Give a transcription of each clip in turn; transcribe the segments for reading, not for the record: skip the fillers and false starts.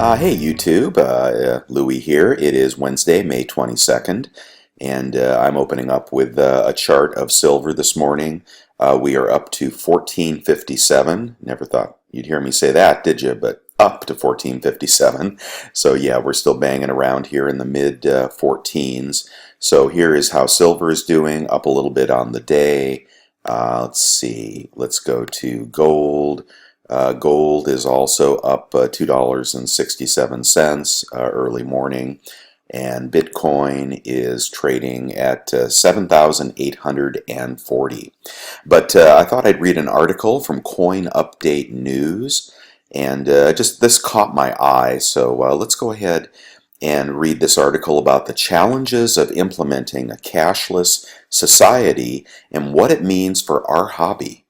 Hey YouTube, Louie here. It is Wednesday, May 22nd, and I'm opening up with a chart of silver this morning. We are up to 1457. Never thought you'd hear me say that, did you? But up to 1457. So yeah, we're still banging around here in the mid 14s. So here is how silver is doing, up a little bit on the day. Let's see, let's go to gold. Gold is also up $2.67 early morning, and Bitcoin is trading at 7,840. But I thought I'd read an article from Coin Update News, and just this caught my eye, so let's go ahead and read this article about the challenges of implementing a cashless society and what it means for our hobby.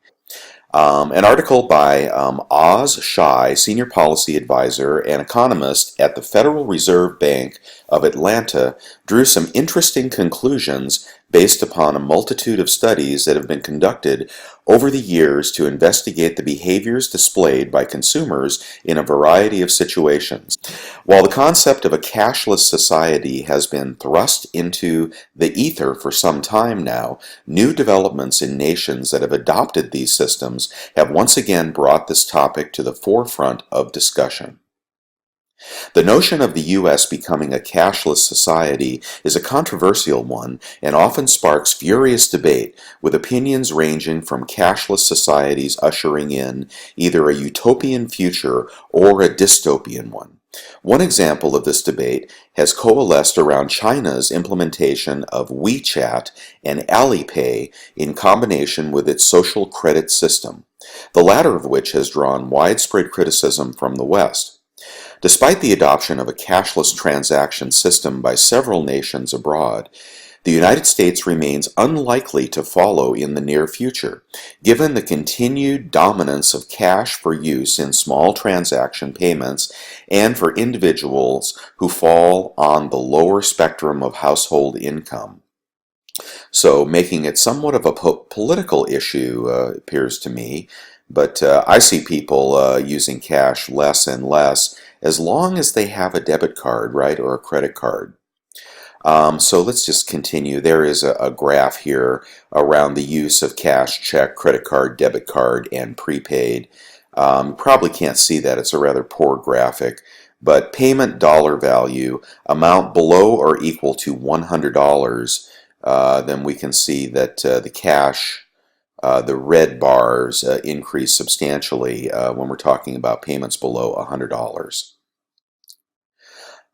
An article by Oz Shai, Senior Policy Advisor and Economist at the Federal Reserve Bank of Atlanta, drew some interesting conclusions based upon a multitude of studies that have been conducted over the years to investigate the behaviors displayed by consumers in a variety of situations. While the concept of a cashless society has been thrust into the ether for some time now, new developments in nations that have adopted these systems have once again brought this topic to the forefront of discussion. The notion of the U.S. becoming a cashless society is a controversial one and often sparks furious debate, with opinions ranging from cashless societies ushering in either a utopian future or a dystopian one. One example of this debate has coalesced around China's implementation of WeChat and Alipay in combination with its social credit system, the latter of which has drawn widespread criticism from the West. Despite the adoption of a cashless transaction system by several nations abroad, the United States remains unlikely to follow in the near future, given the continued dominance of cash for use in small transaction payments and for individuals who fall on the lower spectrum of household income. So, making it somewhat of a political issue, appears to me, but I see people using cash less and less as long as they have a debit card, right, or a credit card. So let's just continue. There is a graph here around the use of cash, check, credit card, debit card, and prepaid. Probably can't see that. It's a rather poor graphic. But payment dollar value, amount below or equal to $100, then we can see that the cash, the red bars, increase substantially when we're talking about payments below $100.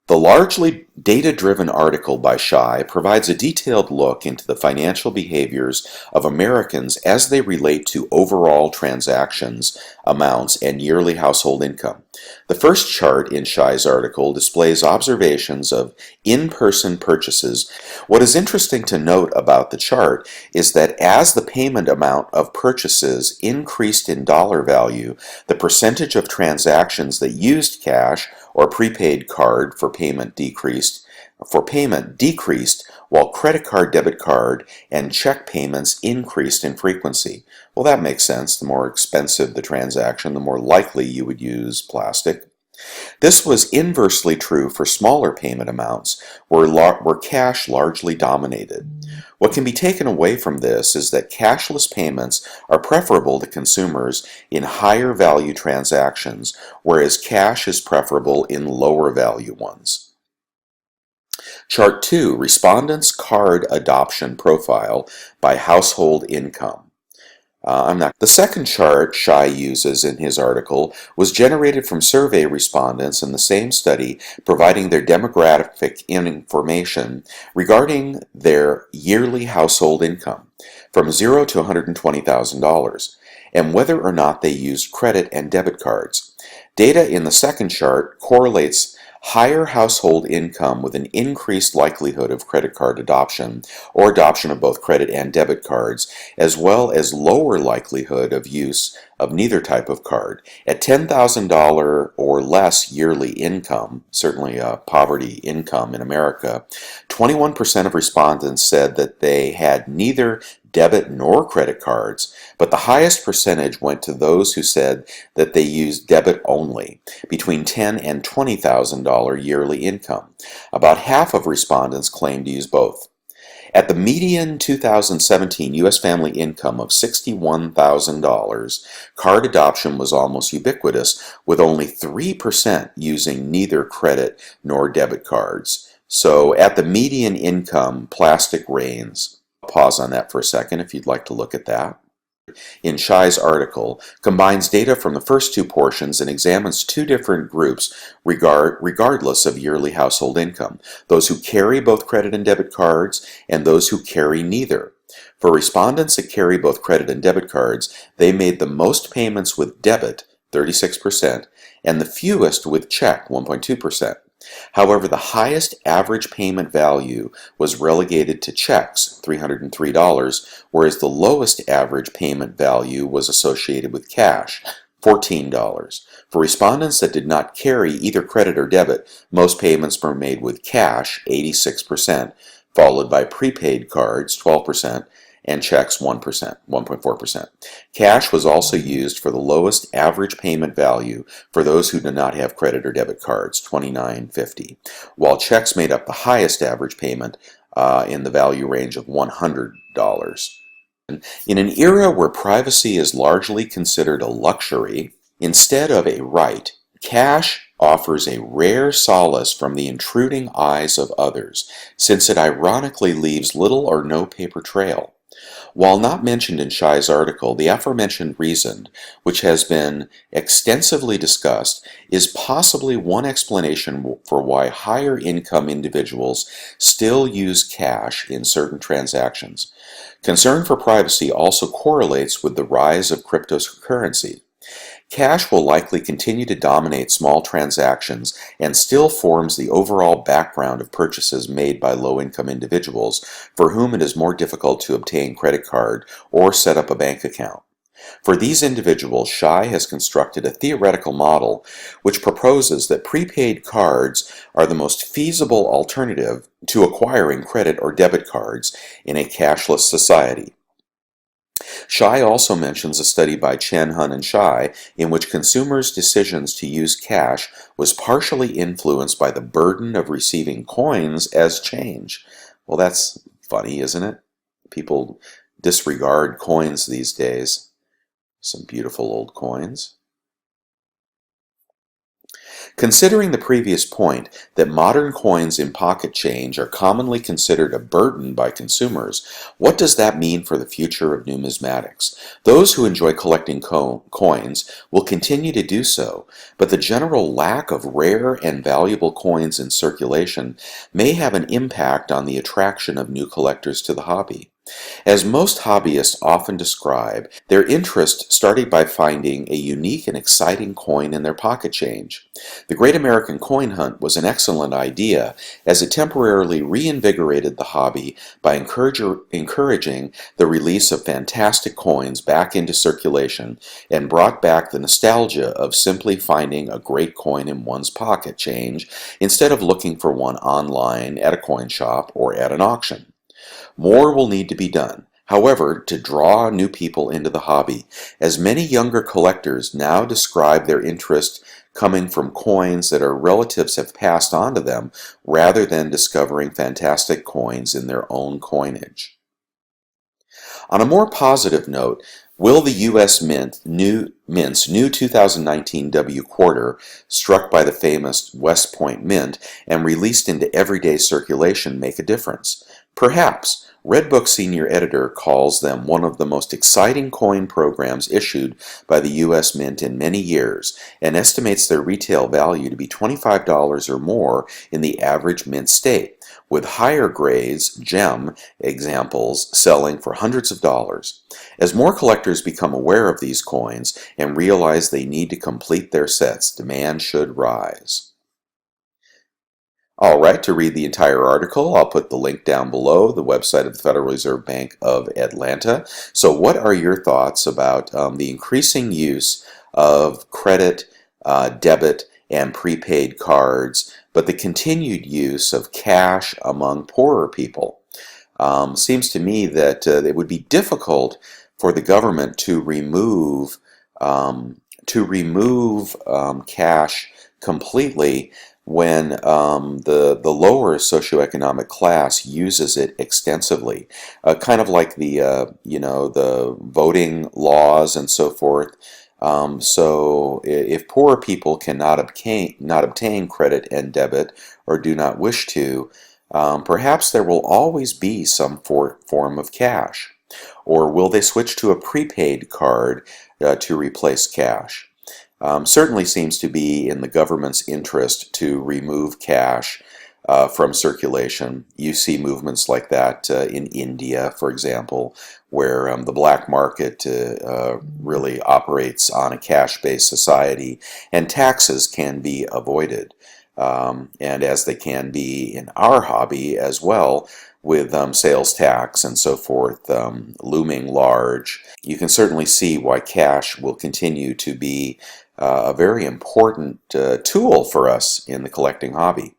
The largely data-driven article by Shai provides a detailed look into the financial behaviors of Americans as they relate to overall transactions, amounts, and yearly household income. The first chart in Shai's article displays observations of in-person purchases. What is interesting to note about the chart is that as the payment amount of purchases increased in dollar value, the percentage of transactions that used cash or prepaid card for payment decreased, while credit card, debit card, and check payments increased in frequency. Well, that makes sense. The more expensive the transaction, the more likely you would use plastic. This was inversely true for smaller payment amounts, where cash largely dominated. What can be taken away from this is that cashless payments are preferable to consumers in higher value transactions, whereas cash is preferable in lower value ones. Chart 2, Respondents' Card Adoption Profile by Household Income. The second chart Shai uses in his article was generated from survey respondents in the same study, providing their demographic information regarding their yearly household income from $0 to $120,000 and whether or not they used credit and debit cards. Data in the second chart correlates higher household income with an increased likelihood of credit card adoption or adoption of both credit and debit cards, as well as lower likelihood of use of neither type of card. At $10,000 or less yearly income, certainly poverty income in America, 21% of respondents said that they had neither debit nor credit cards, but the highest percentage went to those who said that they used debit only, between $10,000 and $20,000 yearly income. About half of respondents claimed to use both. At the median 2017 U.S. family income of $61,000, card adoption was almost ubiquitous, with only 3% using neither credit nor debit cards. So at the median income, plastic reigns. Pause on that for a second if you'd like to look at that. In Shai's article, combines data from the first two portions and examines two different groups regardless of yearly household income: those who carry both credit and debit cards and those who carry neither. For respondents that carry both credit and debit cards, they made the most payments with debit, 36%, and the fewest with check, 1.2%. However, the highest average payment value was relegated to checks, $303, whereas the lowest average payment value was associated with cash, $14. For respondents that did not carry either credit or debit, most payments were made with cash, 86%, followed by prepaid cards, 12%, and checks 1.4%. Cash was also used for the lowest average payment value for those who did not have credit or debit cards, $29.50, while checks made up the highest average payment in the value range of $100. In an era where privacy is largely considered a luxury instead of a right, cash offers a rare solace from the intruding eyes of others, since it ironically leaves little or no paper trail. While not mentioned in Shai's article, the aforementioned reason, which has been extensively discussed, is possibly one explanation for why higher income individuals still use cash in certain transactions. Concern for privacy also correlates with the rise of cryptocurrency. Cash will likely continue to dominate small transactions and still forms the overall background of purchases made by low-income individuals for whom it is more difficult to obtain credit card or set up a bank account. For these individuals, Shai has constructed a theoretical model which proposes that prepaid cards are the most feasible alternative to acquiring credit or debit cards in a cashless society. Shai also mentions a study by Chen, Hun, and Shai in which consumers' decisions to use cash was partially influenced by the burden of receiving coins as change. Well, that's funny, isn't it? People disregard coins these days. Some beautiful old coins. Considering the previous point that modern coins in pocket change are commonly considered a burden by consumers, what does that mean for the future of numismatics? Those who enjoy collecting coins will continue to do so, but the general lack of rare and valuable coins in circulation may have an impact on the attraction of new collectors to the hobby. As most hobbyists often describe, their interest started by finding a unique and exciting coin in their pocket change. The Great American Coin Hunt was an excellent idea, as it temporarily reinvigorated the hobby by encouraging the release of fantastic coins back into circulation and brought back the nostalgia of simply finding a great coin in one's pocket change instead of looking for one online at a coin shop or at an auction. More will need to be done, however, to draw new people into the hobby, as many younger collectors now describe their interest coming from coins that our relatives have passed on to them rather than discovering fantastic coins in their own coinage. On a more positive note, will the U.S. Mint's new 2019 W quarter, struck by the famous West Point Mint and released into everyday circulation, make a difference? Perhaps. Redbook senior editor calls them one of the most exciting coin programs issued by the U.S. Mint in many years and estimates their retail value to be $25 or more in the average mint state, with higher grades, gem, examples selling for hundreds of dollars. As more collectors become aware of these coins and realize they need to complete their sets, demand should rise. All right, to read the entire article, I'll put the link down below, the website of the Federal Reserve Bank of Atlanta. So what are your thoughts about the increasing use of credit, debit, and prepaid cards, but the continued use of cash among poorer people? Seems to me that it would be difficult for the government to remove cash completely when the lower socioeconomic class uses it extensively, kind of like the voting laws and so forth. So if poor people cannot obtain credit and debit or do not wish to, perhaps there will always be some form of cash. Or will they switch to a prepaid card to replace cash? Certainly seems to be in the government's interest to remove cash from circulation. You see movements like that in India, for example, where the black market really operates on a cash-based society, and taxes can be avoided. And as they can be in our hobby as well, with sales tax and so forth looming large, you can certainly see why cash will continue to be a very important tool for us in the collecting hobby.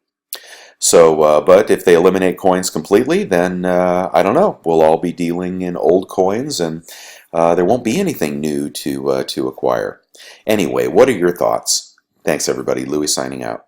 So, but if they eliminate coins completely, then I don't know. We'll all be dealing in old coins, and there won't be anything new to acquire. Anyway, what are your thoughts? Thanks, everybody. Louie signing out.